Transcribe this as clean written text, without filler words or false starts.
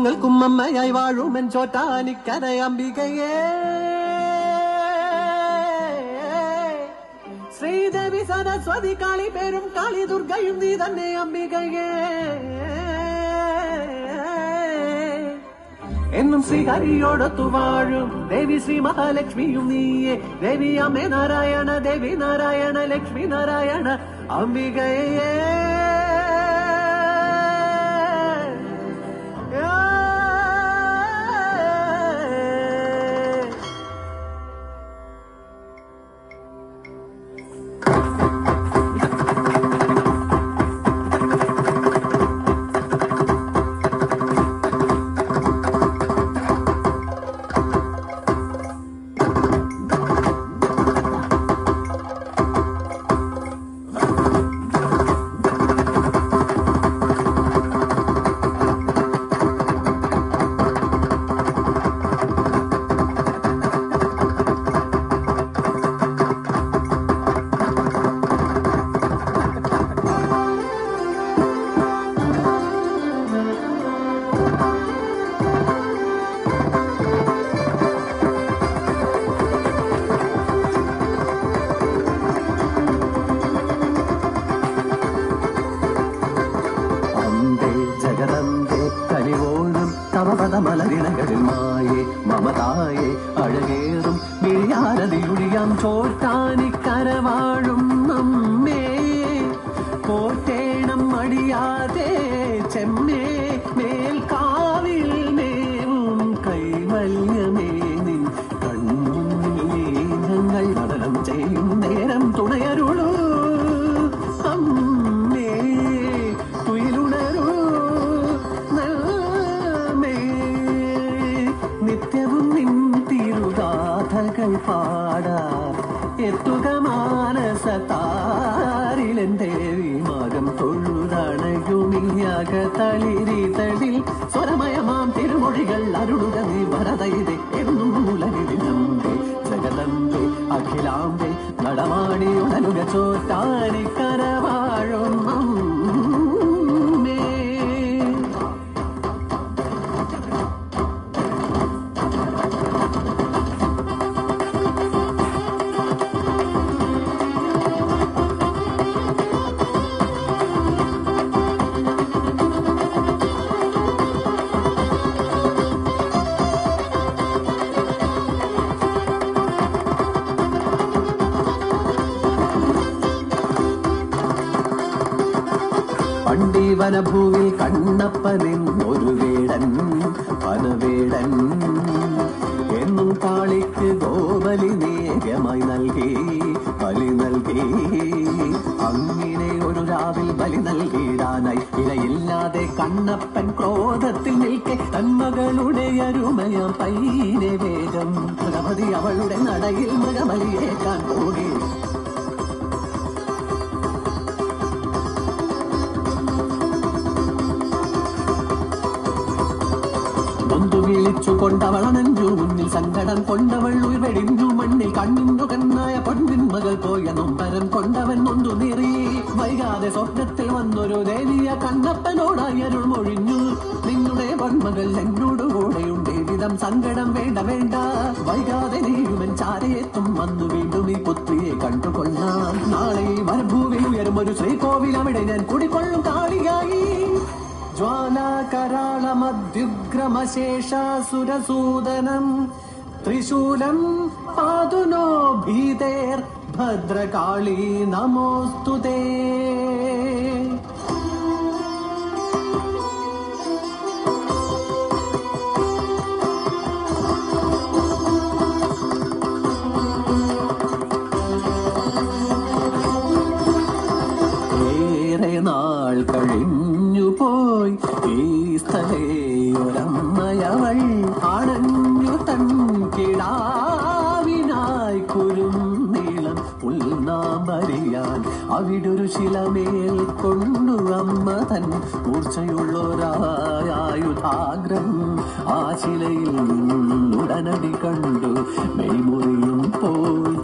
ഞങ്ങൾക്കും അമ്മയായി വാഴുമെൻ ചോറ്റാനിക്കര അംബികയേ. ശ്രീദേവി സരസ്വതി കാളി പേരും കാളി ദുർഗയും നീ തന്നെ അംബികയേ. എന്നും ശ്രീഹരിയോടൊത്തു വാഴും ദേവി ശ്രീ മഹാലക്ഷ്മിയും നീയേ. ദേവി അമ്മേ നാരായണ, ദേവി നാരായണ, ലക്ഷ്മി നാരായണ അംബികയേ. മലരിണകളിൽ മായേ മമതായേ അഴകേറും വിഴിയാരതിയുഴിയാം ചോറ്റാനിക്കര വാഴും നമ്മേ. കോട്ടേണം മടിയാതെ ചെമ്മേ മേൽക്കാവിൽ മേവും കൈവല്യമേ നിൻ കൺമുന്നിലേ ഞങ്ങൾ നടനം ചെയ്യും നേരം തുണയരുളൂ അമ്മേ. തുയിലുണരൂ നിത്യവും നിൻ തിരുഗാഥകൾ പാടാ എത്തുക മാനസതാരിലൻ ദേവി മകം തൊഴുതണയുമിയാക തളിരിതളിൽ സ്വരമയമാം തിരുമൊഴികൾ അരുളുക നീ ഭരതയിതെ എന്നും ഉലകിലിനമ്പേ ജഗദമ്പേ അഖിലാമ്പേ നടമാടി ഉണരുക ചോറ്റാനിക്കര വാഴും വനഭൂവിൽ കണ്ണപ്പനെന്നൊരു വേടൻ വനവേടൻ എന്നും കാളിക്ക് ഗോബലി നേകമായി നൽകി ബലി നൽകി. അങ്ങനെ ഒരു രാവിൽ ബലി നൽകിയിടാനായി ഇരയില്ലാതെ കണ്ണപ്പൻ ക്രോധത്തിൽ നിൽക്കെ തന്മകളുടെ അരുമയാം പൈനെ വേഗം ഭഗവതി അവളുടെ നടയിൽ മൃഗബലിയേക്കാൻ പോകി. വിളിച്ചു കൊണ്ടവളനഞ്ചു മുന്നിൽ സങ്കടം കൊണ്ടവൾ ഉയർവെടിഞ്ഞു മണ്ണിൽ കണ്ണിന്നു കണ്ണായ പൊന്നിൻ മകൾ പോയ നൊമ്പരം കൊണ്ടവൻ നൊന്തു നീറി. വൈകാതെ സ്വപ്നത്തിൽ വന്നൊരു ദേവിയ കണ്ണപ്പനോടായി അരുൾ മൊഴിഞ്ഞു. നിങ്ങളുടെ പൊന്മകൾ എന്നോട് കൂടെയുണ്ട് വിധം സങ്കടം വേണ്ട വേണ്ട. വൈകാതെ നീയുമൻ ചാരയെത്തും വന്നു വീണ്ടും ഈ പുത്രിയെ കണ്ടുകൊള്ളാം. നാളെ മരുഭൂവിൽ ഉയരുമൊരു ശ്രീകോവിൽ അവിടെ ഞാൻ കുടികൊള്ളും കാളിയായി. ജ്വാലാകരാളമദ്യുഗ്രമശേഷാസുരസൂദനം ത്രിശൂലം പാതുനോ ഭീതേർ ഭദ്രകാളി നമോസ്തുതേ. ഏറെ നാൾ കഴിഞ്ഞു പോയി ഈ സ്ഥലേ ഒരമ്മയവൾ അണഞ്ഞു തൻ കിടാവിനായി കുരുന്നീളം പുൽനാമ്പരിയാൻ അവിടൊരു ശിലമേൽ കൊണ്ടു അമ്മ തൻ മൂർച്ചയുള്ളൊരായുധാഗ്രം ആ ശിലയിൽ ഉടനടി കണ്ടു മെയ്മുറിയും പോയി.